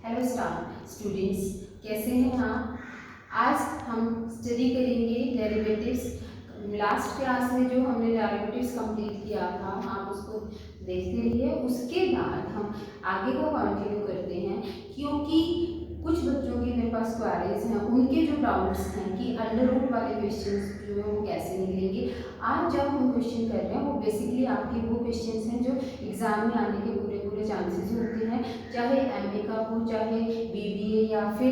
Hello students, कैसे हैं आप। आज हम स्टडी करेंगे डेरिवेटिव्स। लास्ट क्लास में जो हमने डेरिवेटिव्स कंप्लीट किया था आप उसको देखते रहिए। उसके बाद हम आगे को कंटिन्यू करते हैं, क्योंकि कुछ बच्चों के मेरे पास क्वेरीज हैं, उनके जो डाउट्स हैं कि अंडर रूट वाले क्वेश्चंस जो है वो कैसे निकलेंगे। आज जब हम क्वेश्चन कर रहे हैं वो बेसिकली आपके वो क्वेश्चंस हैं जो एग्जाम में आने के पूरे चांसेस होते हैं, चाहे एमए का हो, चाहे बीबीए या फिर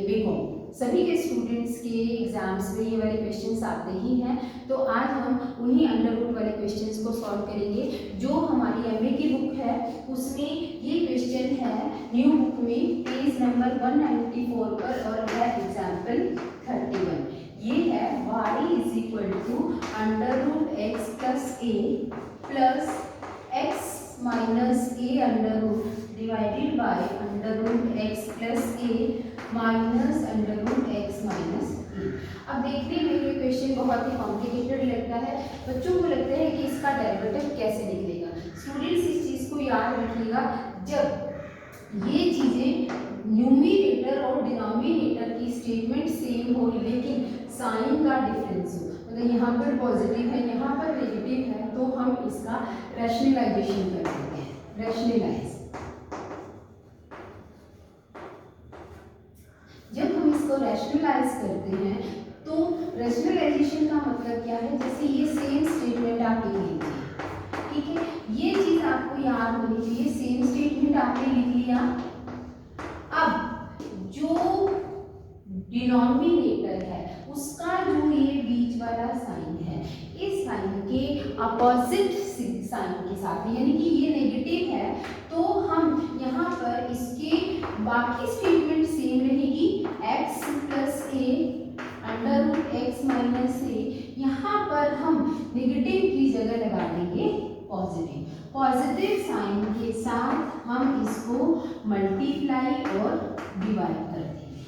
बीकॉम। सभी के स्टूडेंट्स के एग्जाम्स में ये वाले क्वेश्चंस आते ही हैं। तो आज हम उन्हीं अंडर रूट वाले क्वेश्चंस को सॉल्व करेंगे। जो हमारी एमए की बुक है उसमें ये क्वेश्चन है, न्यू बुक में पेज नंबर 194 पर, और है एग्जाम्पल 31। ये है y is equal to under root x plus A plus x minus a under root divided by under root x plus A minus under root x minus a. अब देखने में ये question बहुत ही कॉम्प्लिकेटेड लगता है, बच्चों को लगता है कि इसका डेरिवेटिव कैसे निकलेगा। स्टूडेंट्स इस चीज़ को याद रखिएगा, जब ये चीज़ें न्यूमरेटर और डिनोमिनेटर की स्टेटमेंट सेम हो लेकिन साइन का डिफरेंस हो, मतलब यहाँ पर पॉजिटिव है यहाँ पर नेगेटिव है, तो हम इसका रैशनलाइजेशन कर देते हैं। रैशनलाइज, जब हम इसको रैशनलाइज करते हैं तो रैशनलाइजेशन का मतलब क्या है, जैसे ये सेम स्टेटमेंट आप लिख लीजिए, ठीक है। ये चीज आपको याद होनी चाहिए, सेम स्टेटमेंट आपने लिख लिया। अब जो डिनोमिनेटर है उसका जो ये बीच वाला साइन है, इस साइन के अपोजिट साइन के साथ, यानी कि ये नेगेटिव है, तो हम यहाँ पर इसके बाकी स्टेटमेंट सेम रहेगी, x plus A under root x minus ए। यहाँ पर हम नेगेटिव की जगह लगा देंगे पॉजिटिव। पॉजिटिव साइन के साथ हम इसको मल्टीप्लाई और डिवाइड कर देंगे,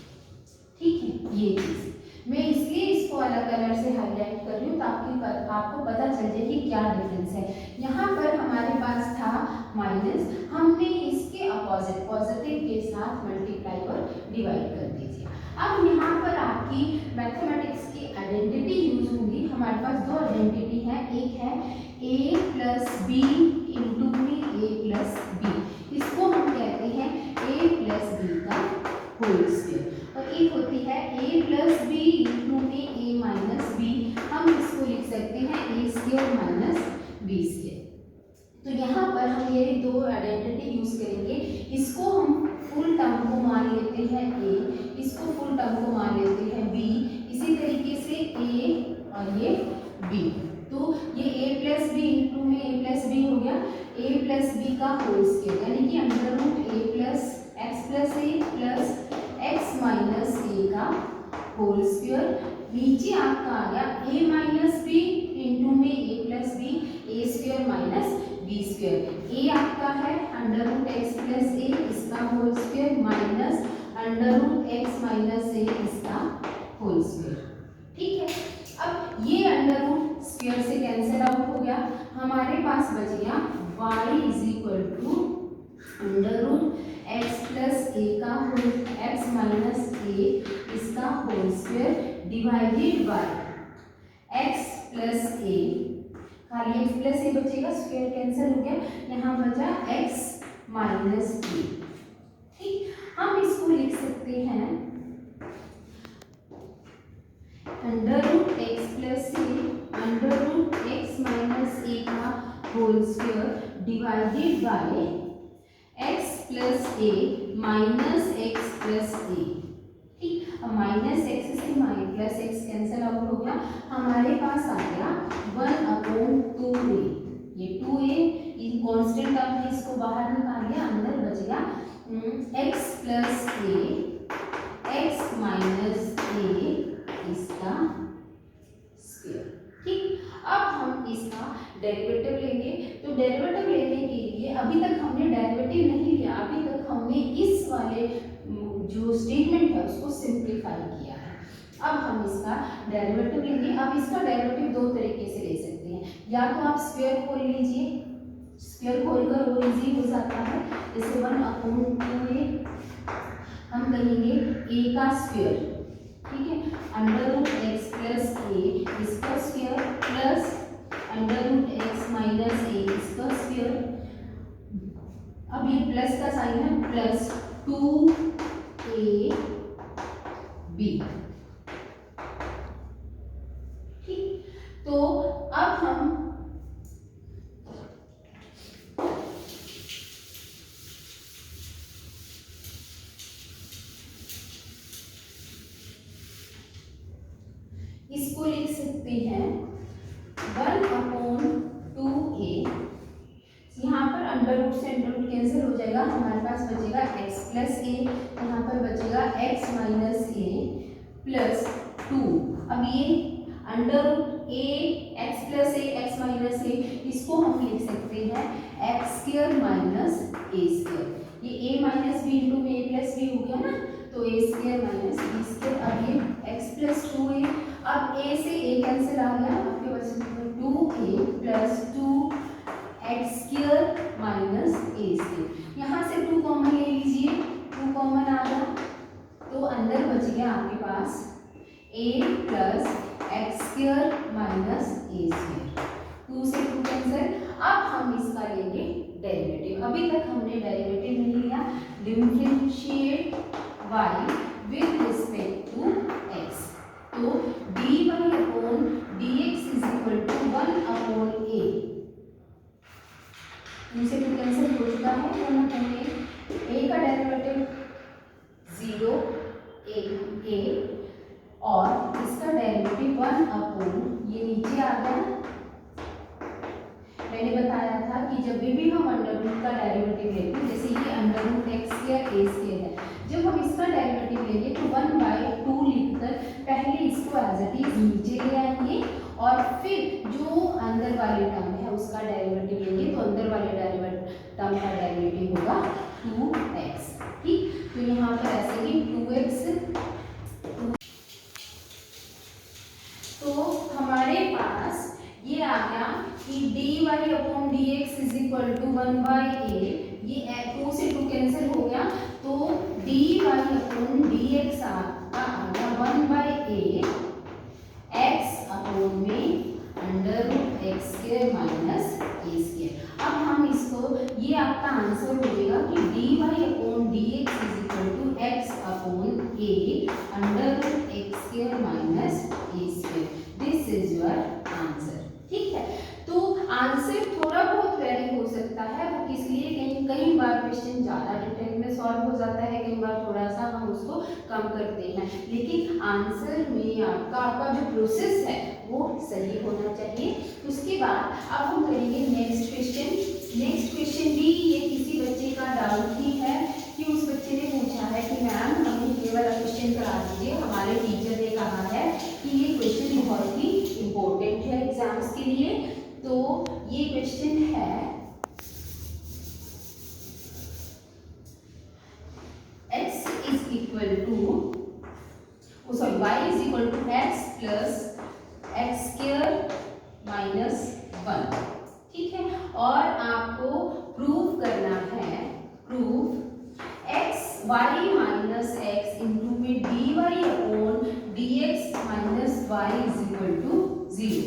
ठीक है। ये चीज मैं इसलिए इसको अलग कलर से हाईलाइट कर रही हूँ ताकि आपको पता चल जाए कि क्या डिफरेंस है। यहाँ पर हमारे पास था माइनस, हमने इसके अपोजिट पॉजिटिव के साथ मल्टीप्लाई और डिवाइड कर दीजिए। अब यहाँ पर आपकी मैथमेटिक्स की आइडेंटिटी यूज होगी। हमारे पास दो आइडेंटिटी है, एक है a प्लस बी इंटू में a प्लस बी, इसको हम कहते हैं a प्लस बी का होल स्क्वायर, और एक होती है a प्लस बी इंटू में a माइनस बी, हम इसको लिख सकते हैं a square minus B square. तो यहाँ पर हम ये दो आइडेंटिटी यूज करेंगे। इसको हम फुल टर्म को मान लेते हैं a, इसको फुल टर्म को मान लेते हैं b, इसी तरीके से a और ये b। तो ये a प्लस बी इंटू में a प्लस बी हो गया, a प्लस बी का होल स्क्वायर, यानी कि under root a plus X plus A plus x minus A का होल स्क्वायर। नीचे आपका आ गया a माइनस बी इंटू में a plus B, A square minus B square. A आपका है under root x plus A, इसका whole square, minus under root x minus A, इसका होल स्क्वायर, ठीक है। अब ये अंडर रूट स्क्वायर से कैंसिल आउट हो गया, हमारे पास बच गया y is equal to under root x plus A का होल एक्स माइनस ए, इसका whole square divided by X plus A, खाली एक्स प्लस ए बचेगा, स्क्वायर कैंसिल हो गया, यहाँ बचा एक्स माइनस ए, ठीक। हम इसको लिख सकते हैं under root x plus A under root x minus A का whole square divided by X plus A minus X plus A, ठीक। अब माइनस एक्स से प्लस एक्स कैंसिल आउट हो गया, हमारे पास आ गया 1/2a। ये 2a कांस्टेंट टर्म है, इसको बाहर निकाल लिया, अंदर बच गया x plus A x minus A, इसका स्क्वायर, ठीक। अब हम इसका डेरिवेटिव लेंगे। तो डेरिवेटिव लेने के लिए अभी तक हमने डेरिवेटिव नहीं लिया, अभी तक हमने इस वाले जो स्टेटमेंट है उसको सिंप्लीफाई किया है। अब हम इसका डेरिवेटिव लेंगे। अब इसका डेरिवेटिव दो तरीके से ले सकते हैं, या तो आप स्क्वायर खोल लीजिए, स्क्वायर खोलकर वो इजी हो जाता है, जैसे 1/2a कहेंगे a का स्क्वायर, ठीक है, under root x plus A इसका square plus under root x minus A इसका स्क्वायर। अब ये प्लस का साइन है, प्लस 2ab, ठीक। तो अब हम इसको लिख सकते हैं 1/2a। यहाँ पर अंडर रूट से अंडर रूट कैंसिल हो जाएगा, हमारे पास बचेगा x प्लस ए, यहाँ पर बचेगा x माइनस ए प्लस 2। अब ये अंडर रूट ए एक्स प्लस ए एक्स माइनस ए, इसको हम लिख सकते हैं एक्स स्क्वायर माइनस ए स्क्वायर। ये a माइनस बी इंटू में ए प्लस बी हो गया ना, तो ए स्क्वायर माइनस बी स्क्वायर। अब ये x प्लस 2a, अब a से a कैंसिल आ गया, आपके पास 2a plus 2x square minus a square. यहाँ से 2 कॉमन ले लीजिए, 2 कॉमन आ गया, तो अंदर बच गया आपके पास a plus x square minus A square. 2 से 2 कैंसिल। अब हम इसका लेंगे डेरिवेटिव। अभी तक हमने डेरिवेटिव नहीं लिया, differentiate y with respect to x। तो dy upon dx is equal to 1/a। इनसे टू कैंसिल हो चुका है, तो हम कहेंगे a का डेरिवेटिव 0 a और इसका डेरिवेटिव 1/, ये नीचे आ गया। मैंने बताया था कि जब भी हम अंडर रूट का डेरिवेटिव लेते हैं, जैसे ये अंडर रूट एक्स स्क्वायर ए स्क्वायर है, जब हम इसका डेरिवेटिव लेंगे तो 1/2 लिखकर पहले इसको एज इट इज नीचे ले आएंगे और फिर जो अंदर वाले टर्म है उसका डेरिवेटिव लेंगे, तो अंदर वाले टर्म का डेरिवेटिव होगा 2x, ठीक। तो यहाँ पर ऐसे ही 2x, तो हमारे पास ये आ गया कि dy upon dx is equal to 1/a। ये 2 से 2 कैंसिल हो गया, तो dy अपॉन dx आपका आ गया 1/a x अपॉन में under root x square minus ए स्क्वायर। अब हम इसको, ये आपका आंसर हो जाएगा कि dy upon dx is equal to x upon a under root x square minus A square. This is your answer, ठीक है। तो आंसर थोड़ा बहुत वेरी हो सकता है, वो किस लिए, कई बार क्वेश्चन ज़्यादा डिटेल में सॉल्व हो जाता है, कई बार थोड़ा सा हम उसको कम करते हैं, लेकिन आंसर में आपका जो प्रोसेस है वो सही होना चाहिए। उसके बाद अब हम करेंगे नेक्स्ट क्वेश्चन। नेक्स्ट क्वेश्चन भी ये किसी बच्चे का डाउट ही है कि उस बच्चे ने पूछा है कि मैम हमें ये वाला क्वेश्चन करा दीजिए, हमारे टीचर ने कहा है कि ये क्वेश्चन बहुत ही इम्पोर्टेंट है एग्जाम्स के लिए। तो ये क्वेश्चन है x is equal to y is equal to x plus x square minus 1, ठीक है। और आपको प्रूव करना है, proof y minus x into में dy upon dx minus y is equal to 0।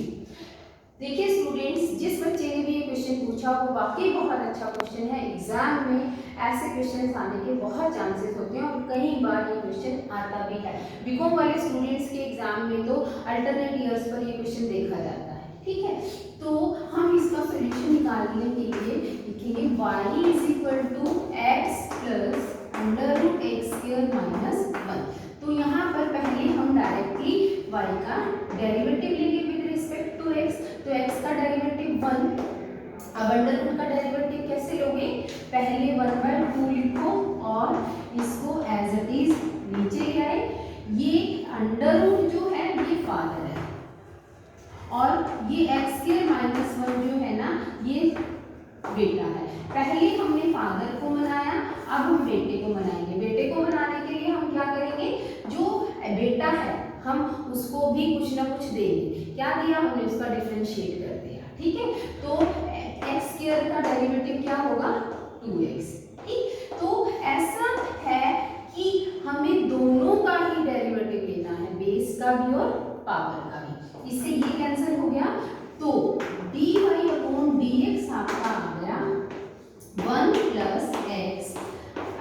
देखिए स्टूडेंट्स, जिस बच्चे ने भी ये क्वेश्चन पूछा वो वाकई बहुत अच्छा क्वेश्चन है। एग्जाम में ऐसे क्वेश्चन आने के बहुत चांसेस होते हैं और कई बार ये क्वेश्चन आता भी है। बीकॉम वाले स्टूडेंट्स के एग्जाम में तो अल्टरनेट ईयर्स पर ये क्वेश्चन देखा जाता है, ठीक है। तो हम इसका सोल्यूशन निकालने के लिए लिखेंगे y is equal to x plus under root x square minus 1। तो यहाँ पर पहले हम डायरेक्टली y का डेरिवेटिव लेंगे विद रिस्पेक्ट टू x, तो x का डेरिवेटिव 1। अब अंडर रूट का डेरिवेटिव कैसे लोगे, पहले 1/2 लिखो और इसको एज इट इज नीचे ले आए। ये अंडर रूट जो है ये फादर है और ये एक्स स्क्वायर माइनस 1 जो है ना ये बेटा है। पहले हमने फादर को मनाया, अब हम बेटे को मनाएंगे। बेटे को मनाने के लिए हम क्या करेंगे, जो बेटा है हम उसको भी कुछ ना कुछ देंगे। क्या दिया हमने, उसका डिफरेंशिएट कर दिया, ठीक है। तो एक्स स्क्वायर का डेरिवेटिव क्या होगा 2x, ठीक। तो ऐसा है कि हमें का भी और पावर का भी। इससे ये कैंसिल हो गया, तो dy/dx आपका आ गया 1 + x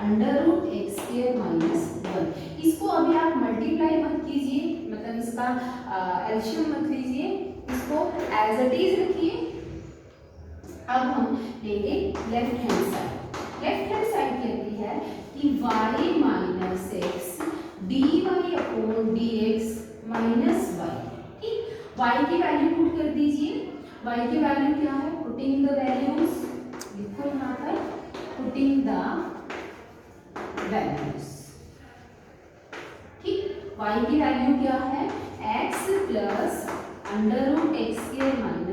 √x² - 1। इसको अभी आप मल्टीप्लाई मत कीजिए, मतलब इसका एलसीएम मत लीजिए, इसको एज इट इज रखिए। अब हम लेंगे left hand side. Left hand side कहती है कि y - x dy/dx - y। ठीक, y की वैल्यू पुट कर दीजिए। y की वैल्यू क्या है, पुटिंग द वैल्यूज, लिखो यहाँ पर पुटिंग द वैल्यूज। ठीक, y की वैल्यू क्या है, x + √x²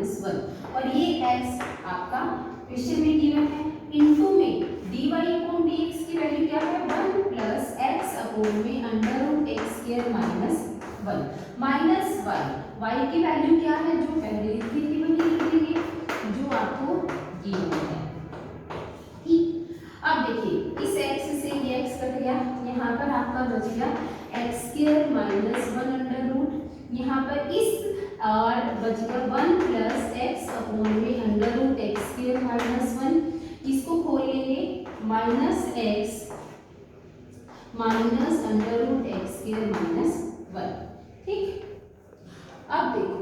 - 1, और ये x आपका क्वेश्चन में गिवन है, इनटू में dy/dx की वैल्यू क्या है, 1 + x में √x² - 1 माइनस y की वैल्यू क्या है, जो पहले लिखी थी वही लिखेंगे, जो आपको गिवन है। ठीक, अब देखिए इस x से ये x कट गया, यहाँ पर आपका बच गया x² - 1 √ यहाँ पर इस और बच गया 1 + x में √x² - 1। इसको खोल लेंगे, -x √x² - 1। ठीक, अब देखो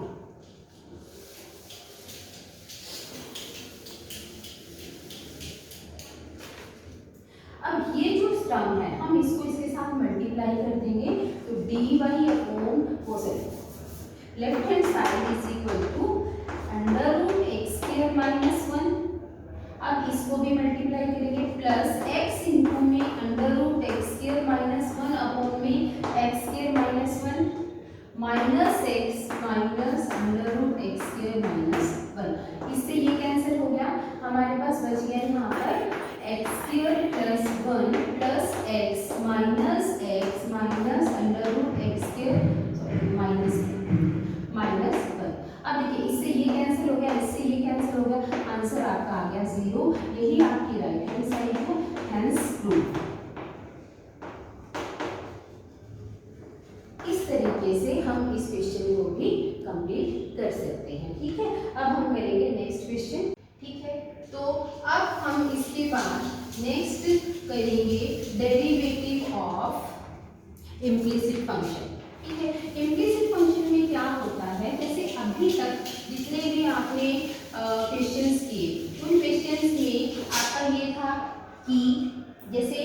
अब ये जो टर्म है हम इसको इसके साथ मल्टीप्लाई कर देंगे, तो dy/, left hand side is equal to √x² - 1। अब इसको भी मल्टीप्लाई करेंगे, प्लस x इंटू में √x² - 1 में x² - 1 minus x minus √x² - 1। इससे ये कैंसिल हो गया, हमारे पास बच गया यहाँ पर x² + 1 + x minus √x² minus 1। अब देखिए इससे ये कैंसिल हो गया, इससे ये कैंसिल हो गया, आंसर आपका आ गया 0। यही आपकी राइट हैंड साइड है, हेंस प्रूव। इस तरीके से हम इस क्वेश्चन को भी कंप्लीट कर सकते हैं। ठीक है, अब हम करेंगे नेक्स्ट क्वेश्चन। ठीक है, तो अब हम इसके बाद नेक्स्ट करेंगे डेरिवेटिव ऑफ इम्प्लिसिट फंक्शन। ठीक है, इम्प्लिसिट फंक्शन में क्या होता है, जैसे अभी तक जितने भी आपने क्वेश्चंस किए, उन क्वेश्चंस में आपका ये था कि जैसे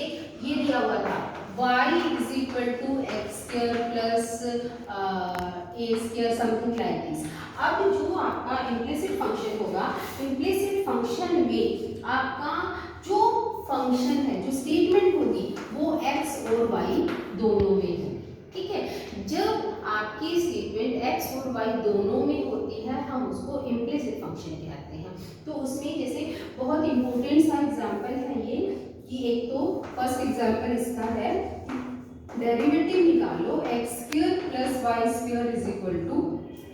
ये दिया हुआ था y = x² + a² something like this. अब जो आपका इम्प्लिसिट फंक्शन होगा, इम्प्लिसिट फंक्शन में आपका जो फंक्शन है, जो स्टेटमेंट होगी वो x और y दोनों में है। ठीक है, जब आपकी स्टेटमेंट x और y दोनों में होती है हम उसको इम्प्लिसिट फंक्शन कहते हैं। तो उसमें जैसे बहुत इंपॉर्टेंट सा एग्जांपल है ये, कि एक तो फर्स्ट एग्जांपल इसका है, डेरिवेटिव निकालो x² + y² =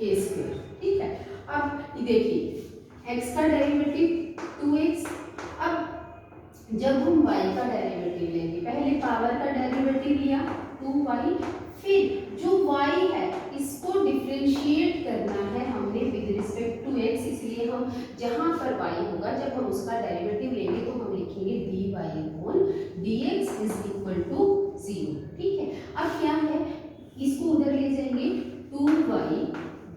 a²। ठीक है, अब देखिए x का डेरिवेटिव 2x। अब जब हम y का डेरिवेटिव लेंगे, पहले पावर का डेरिवेटिव लिया 2y, फिर जो y है इसको डिफरेंशिएट करना है हमने विद रिस्पेक्ट टू x, इसलिए हम जहां पर y होगा जब हम उसका डेरिवेटिव लेंगे तो हम लिखेंगे dy/dx = 0। ठीक है, अब क्या है, इसको उधर ले जाएंगे, 2y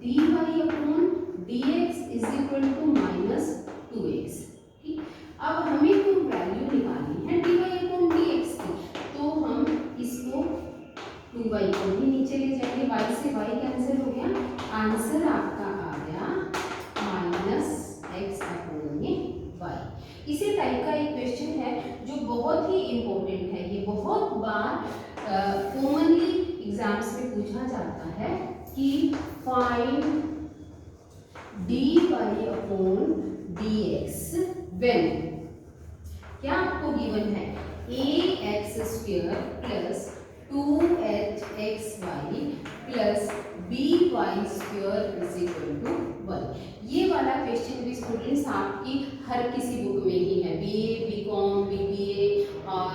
dy/dx = -2x। ठीक, अब हमें तो वैल्यू निकालनी है dy/dx की, तो हम इसको 2y को भी नीचे ले जाएंगे, y से y कैंसिल हो गया, आंसर आपका आ गया -x/y। इसी टाइप का एक क्वेश्चन है जो बहुत ही इंपॉर्टेंट है, ये बहुत बार कॉमनली एग्जाम्स में पूछा जाता है कि फाइंड dy/dx व्हेन, क्या आपको गिवन है ax² + 2hxy plus by² is equal to 1। ये वाला क्वेश्चन भी स्टूडेंट्स आपकी हर किसी बुक में ही है, BA, BCom, BBA और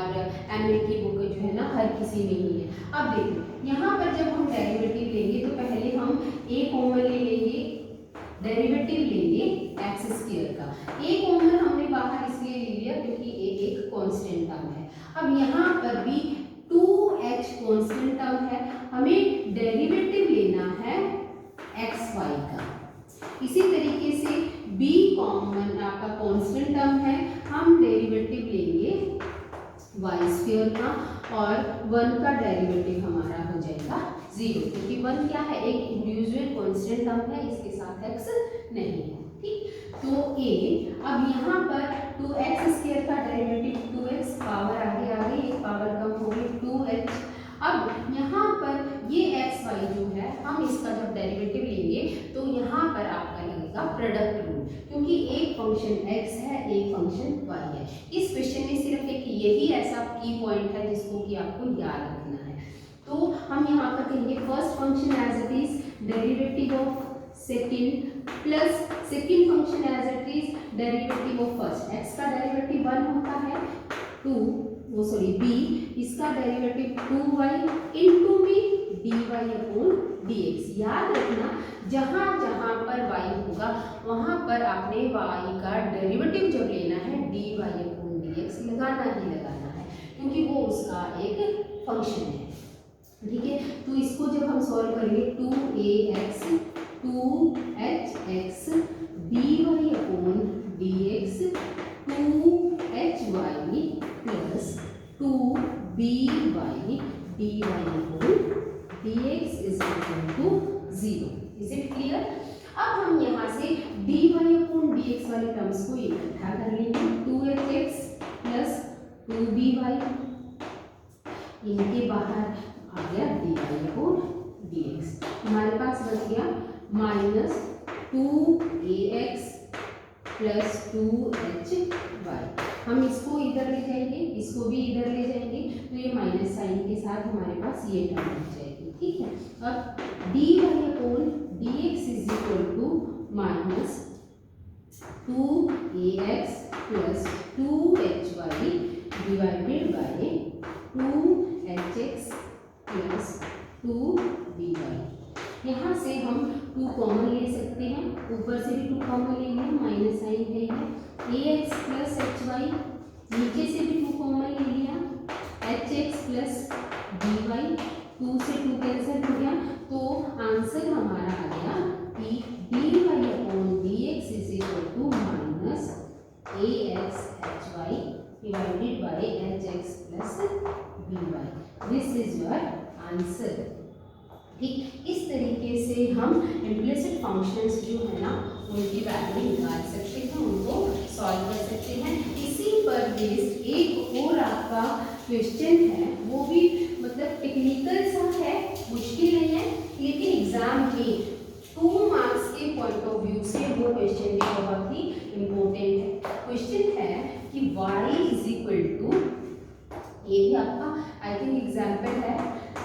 MA की बुक जो है ना हर किसी में ही है। अब देखो यहाँ पर जब हम डेरिवेटिव लेंगे तो पहले हम a कॉमन ले लेंगे, डेरिवेटिव लेंगे एक्स स्क्वायर का। a कॉमन हमने बाहर इसलिए ले लिया क्योंकि a एक कांस्टेंट टर्म है। अब यहाँ पर भी 2h कांस्टेंट टर्म है, हमें डेरिवेटिव लेना है xy का। इसी तरीके से b कॉमन आपका कांस्टेंट टर्म है, हम डेरिवेटिव लेंगे y² का और 1 का डेरिवेटिव हमारा हो जाएगा 0, क्योंकि 1 क्या है, एक इंडिविजुअल कांस्टेंट टर्म है, इसके साथ x नहीं है। ठीक, तो a अब यहाँ पर 2x² का डेरिवेटिव 2x, पावर आगे आ गई, एक पावर कम हो गई 2h। अब यहाँ पर ये xy जो है हम इसका जब डेरिवेटिव लेंगे तो यहाँ पर आपका लगेगा प्रोडक्ट रूल, क्योंकि एक फंक्शन x है एक फंक्शन y है। इस क्वेश्चन में सिर्फ एक यही ऐसा की पॉइंट है जिसको कि आपको याद रखना है। तो हम यहाँ पर कहेंगे first function as it is derivative of second plus second function as it is derivative of first. x का डेरिवेटिव 1 होता है, b इसका डेरिवेटिव 2y इंटू में dy/dx। याद रखना जहाँ जहाँ पर y होगा वहाँ पर आपने y का डेरिवेटिव जब लेना है dy/dx लगाना ही लगाना है, क्योंकि वो उसका एक फंक्शन है। ठीक है, तो इसको जब हम सॉल्व करेंगे 2ax 2hx dy/dx 2hy plus 2by dy/dx is equal to 0। Is it clear? अब हम यहाँ से dy/dx वाले टर्म्स को इकट्ठा कर लेंगे, 2hx प्लस 2by, इनके बाहर आ गया dy/dx, हमारे पास बच गया माइनस 2ax प्लस 2hy। हम इसको इधर ले जाएंगे, इसको भी इधर ले जाएंगे, तो ये माइनस साइन के साथ हमारे पास ये टर्म बच जाएगी। ठीक है, अब dy/dx is equal to minus 2ax plus 2hy divided by 2hx plus 2by। यहाँ से हम 2 कॉमन ले सकते हैं, ऊपर से भी 2 कॉमन लेंगे, माइनस साइन है ये ax प्लस hy, नीचे से भी 2 कॉमन ले लिया hx प्लस dy, 2 से 2 कैंसिल हो गया, तो आंसर हमारा आ गया कि dy/dx is equal to minus ax hy divided by hx plus by। This is your answer. ठीक, इस तरीके से हम इम्प्लिसिट फंक्शंस जो है ना उनकी वैल्यू निकाल सकते हैं, उनको सॉल्व कर सकते हैं। इसी पर बेस्ड एक और आपका क्वेश्चन है, वो भी मतलब टेक्निकल सा है, मुश्किल नहीं है, लेकिन एग्जाम में 2 मार्क्स के पॉइंट ऑफ व्यू से वो क्वेश्चन भी बहुत ही इम्पोर्टेंट है। क्वेश्चन है कि y इज इक्वल टू, ये भी आपका आई थिंक एग्जाम्पल है,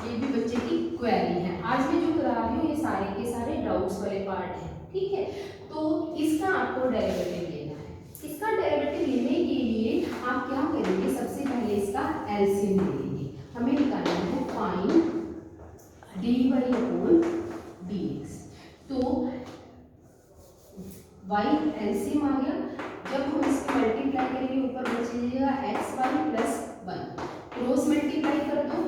ये भी बच्चे की क्वेरी है। आज मैं जो करा रही हूँ ये सारे के सारे डाउट्स वाले पार्ट हैं। ठीक है, तो इसका आपको डेरिवेटिव लेना है। इसका डेरिवेटिव लेने के लिए आप क्या करेंगे, सबसे पहले इसका एलसीएम लेंगे। हमें निकालना है फाइंड dy/dx। तो y एलसीएम आ गया, जब हम इसको मल्टीप्लाई करेंगे ऊपर बचेगा xy प्लस 1, क्रॉस मल्टीप्लाई कर दो,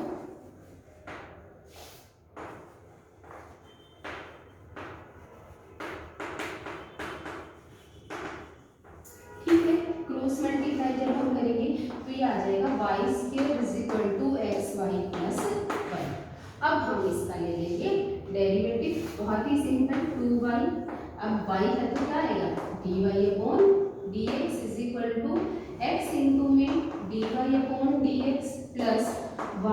क्रॉस मल्टीप्लाई जब हम करेंगे तो ये आ जाएगा y² is equal to xy plus 1। अब हम इसका ले लेंगे डेरिवेटिव, बहुत ही सिंपल, 2y, अब y है तो क्या आएगा dy/dx is equal to x into में dy/dx प्लस y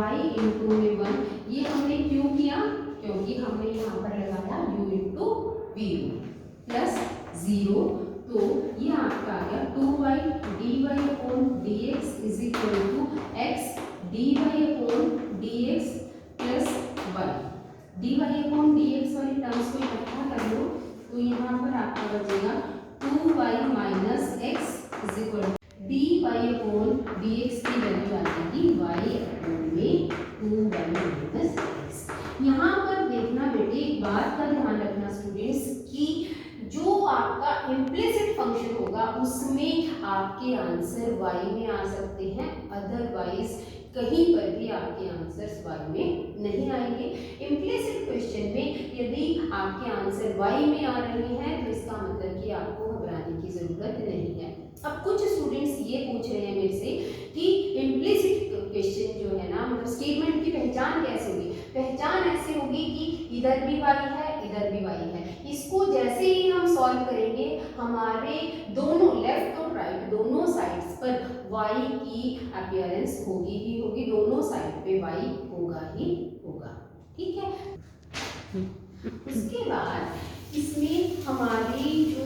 इंटू में 1। ये हमने क्यों किया, क्योंकि हमने यहाँ पर लगाया u इंटू v प्लस 0, तो ये आपका आ गया 2y dy/dx is equal to x dy/dx terms को इकट्ठा कर लो तो यहाँ पर आपका बचेगा 2y minus x is equal dy upon dx की वैल्यू आ जाएगी y अपॉन में 2y माइनस एक्स। यहाँ पर देखना बेटे, एक बात का ध्यान रखना स्टूडेंट्स कि जो आपका इम्प्लिसिट फंक्शन होगा उसमें आपके आंसर y में आ सकते हैं, अदरवाइज कहीं पर भी आपके आंसर्स y में नहीं आएंगे। इम्प्लिसिट क्वेश्चन में यदि आपके आंसर y में आ रहे हैं तो इसका मतलब कि आपको घबराने की जरूरत नहीं है। अब कुछ स्टूडेंट्स ये पूछ रहे हैं मेरे से कि इम्प्लिसिट क्वेश्चन जो है ना, मतलब स्टेटमेंट की पहचान कैसे होगी? पहचान ऐसे होगी कि इधर भी y है, इधर भी y है। इसको जैसे ही हम सॉल्व करेंगे हमारे दोनों लेफ्ट और राइट दोनों साइड्स पर y की अपीयरेंस होगी ही होगी, दोनों साइड पे y होगा ही होगा। ठीक है। उसके बाद इसमें हमारी जो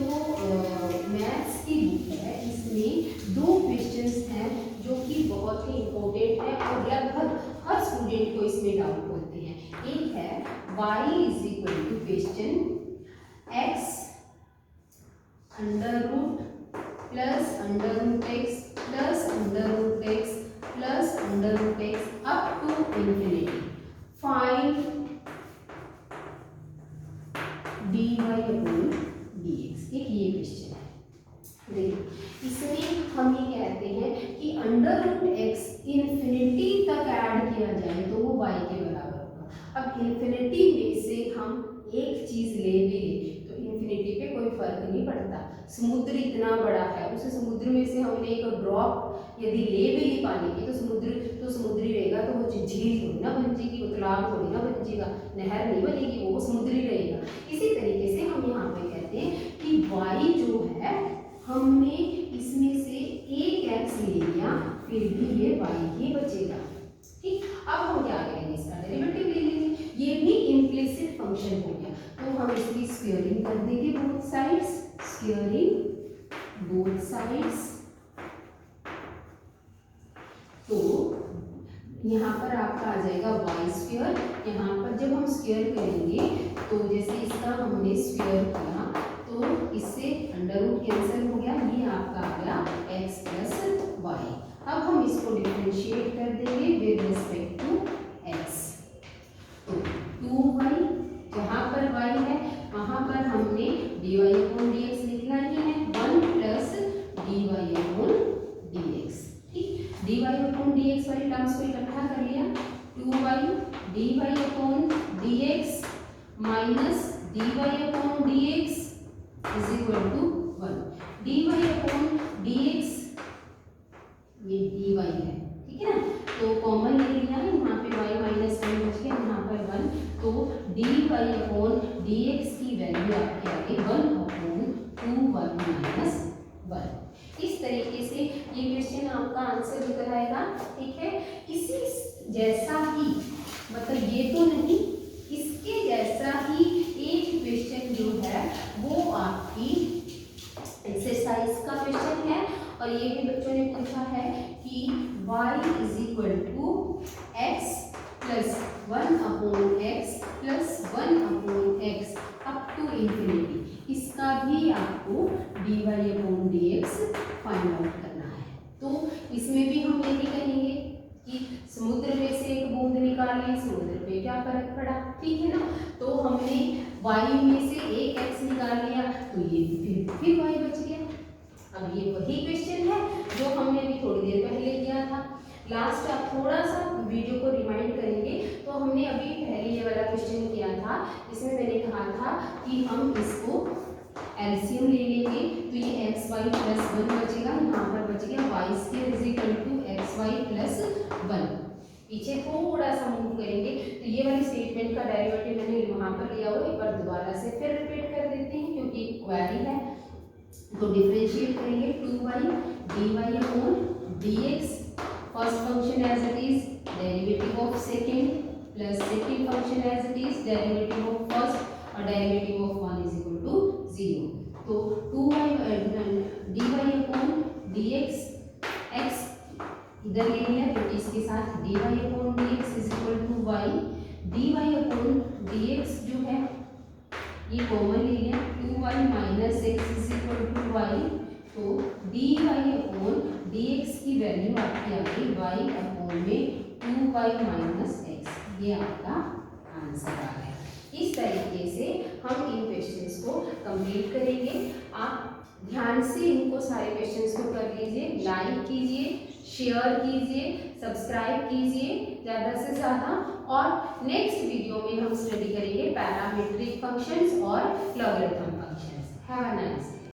मैथ्स की बुक है इसमें 2 क्वेश्चंस हैं जो कि बहुत ही इम्पोर्टेंट है और लगभग हर स्टूडेंट को इसमें डाउट होते हैं। एक है y is equal to question x under root plus under root x plus under root x plus under root x up to infinity. Find dy upon dx। एक ये क्वेश्चन है। देखिए इसमें हम ये कहते हैं कि अंडर रूट एक्स इंफिनिटी तक ऐड किया जाए तो वो y के बराबर होगा। अब इंफिनिटी में से हम एक चीज ले भी ले तो इंफिनिटी पे कोई फर्क नहीं पड़ता। समुद्र इतना बड़ा है, उस समुद्र में से हमने एक ड्रॉप यदि ले भी ली पानी की तो समुद्री रहेगा, तो वो झील थोड़ी ना बन जाएगी, वो तालाब थोड़ी ना बन जाएगा, नहर नहीं बनेगी, वो समुद्री रहेगा। इसी तरीके से हम यहाँ पे कहते हैं कि y जो है हमने इसमें से एक x ले लिया फिर भी ये y ही बचेगा। ठीक, अब हम क्या करेंगे, इसका डेरिवेटिव ले लेंगे। ये भी इम्प्लिसिट फंक्शन हो गया तो हम इसकी स्क्वायरिंग कर देंगे both sides, squaring both sides. तो यहाँ पर आपका आ जाएगा y स्क्वायर। यहाँ पर जब हम स्क्वायर करेंगे तो जैसे इसका हमने स्क्वायर किया तो इससे अंडर रूट कैंसिल हो गया, ये आपका आ गया x प्लस वाई। अब हम इसको डिफरेंशिएट कर देंगे विद रिस्पेक्ट टू x। तो 2y जहाँ पर y है वहाँ पर हमने dy अपॉन dx लिखना ही है, 1 प्लस dy अपॉन dx। ठीक, dy अपॉन dx वाली टर्म्स को इकट्ठा कर लिया, 2y dy upon dx minus dy upon dx is equal to 1। dy upon dx ये dy है, ठीक है ना, तो कॉमन ले लिया है, यहाँ पे y माइनस 1 बच गया, यहाँ पर 1, तो dy अपॉन dx की वैल्यू आपके आगे 1 अपॉन 2y माइनस 1। इस तरीके से ये क्वेश्चन आपका आंसर निकल आएगा। ठीक है, इसी जैसा ही, मतलब ये तो नहीं, इसके जैसा ही एक क्वेश्चन जो है वो आपकी एक्सरसाइज का क्वेश्चन है और ये भी बच्चों ने पूछा है कि y is equal to x plus 1 upon x plus 1 upon x up to infinity. इसका भी आपको dy upon dx find out करना है। तो इसमें भी हम यही कहेंगे कि समुद्र में से एक बूंद निकाली, समुद्र पे क्या फर्क पड़ा, ठीक है ना। तो हमने y में से एक x निकाल लिया तो ये फिर y बच गया। अब ये वही क्वेश्चन है जो हमने अभी थोड़ी देर पहले किया था। लास्ट आप थोड़ा सा वीडियो को रिमाइंड करेंगे तो हमने अभी पहले ये वाला क्वेश्चन किया था, इसमें मैंने कहा था कि हम इसको एलसीएम ले लेंगे तो ये एक्स वाई प्लस 1 बचेगा, यहाँ पर बच गया y square is equal to x y plus 1। पीछे थोड़ा सा मूव करेंगे तो ये वाली स्टेटमेंट का डेरिवेटिव मैंने वहाँ पर लिया हुआ, एक बार दोबारा से फिर रिपीट कर देते हैं क्योंकि क्वेरी है। तो डिफरेंशिएट करेंगे 2y dy upon dx, first function as it is derivative of second plus second function as it is derivative of first और derivative of 1 is equal to 0। तो 2y dy upon dx, x इधर ले लिया तो इसके साथ dy upon dx is equal to y, dy upon dx जो है ये कॉमन ले लिया, 2y minus x is equal to y, तो dy अपॉन dx की वैल्यू आपकी आ गई y अपॉन में 2y माइनस एक्स, ये आपका आंसर आ गया। इस तरीके से हम इन क्वेश्चंस को कंप्लीट करेंगे। आप ध्यान से इनको सारे क्वेश्चंस को कर लीजिए, लाइक कीजिए, शेयर कीजिए, सब्सक्राइब कीजिए ज़्यादा से ज़्यादा। और नेक्स्ट वीडियो में हम स्टडी करेंगे पैरामीट्रिक फंक्शंस और logarithm functions. Have a nice day.